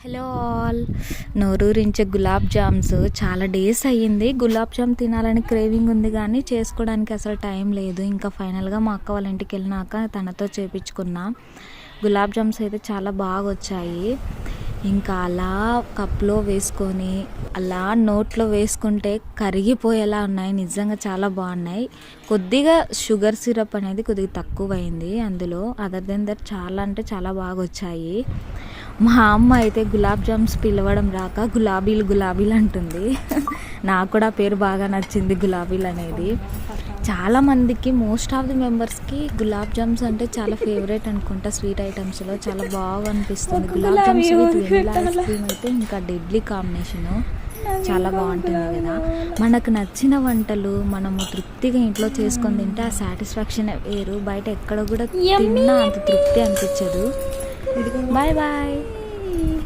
Hello all, నోరూరించే gulab jams చాలా days అయ్యింది. గులాబ్ జామ్ తినాలని క్రేవింగ్ ఉంది కానీ చేసుకోవడానికి అసలు టైం లేదు. ఇంకా ఫైనల్గా మా అక్క వాళ్ళ ఇంటికి వెళ్ళినాక తనతో చేపించుకున్నా. గులాబ్ జామ్స్ అయితే చాలా బాగా వచ్చాయి. ఇంకా అలా కప్లో వేసుకొని అలా నోట్లో వేసుకుంటే కరిగిపోయేలా ఉన్నాయి. నిజంగా చాలా బాగున్నాయి. కొద్దిగా షుగర్ సిరప్ అనేది కొద్దిగా తక్కువైంది అందులో. అదర్ దెన్ దట్ చాలా అంటే చాలా బాగా వచ్చాయి. మా అమ్మ అయితే గులాబ్ జామ్స్ పిలవడం రాక గులాబీలు అంటుంది. నాకు కూడా పేరు బాగా నచ్చింది, గులాబీలు అనేది. చాలామందికి మోస్ట్ ఆఫ్ ది మెంబర్స్కి గులాబ్ జామ్స్ అంటే చాలా ఫేవరెట్ అనుకుంటా. స్వీట్ ఐటమ్స్లో చాలా బాగా అనిపిస్తుంది. Gulab jams with vanilla ice cream అయితే ఇంకా డెడ్లీ కాంబినేషను. చాలా బాగుంటుంది కదా. మనకు నచ్చిన వంటలు మనము తృప్తిగా ఇంట్లో చేసుకొని తింటే ఆ సాటిస్ఫాక్షన్ వేరు. బయట ఎక్కడ కూడా తిన్నా అంత తృప్తి అనిపించదు. Bye bye.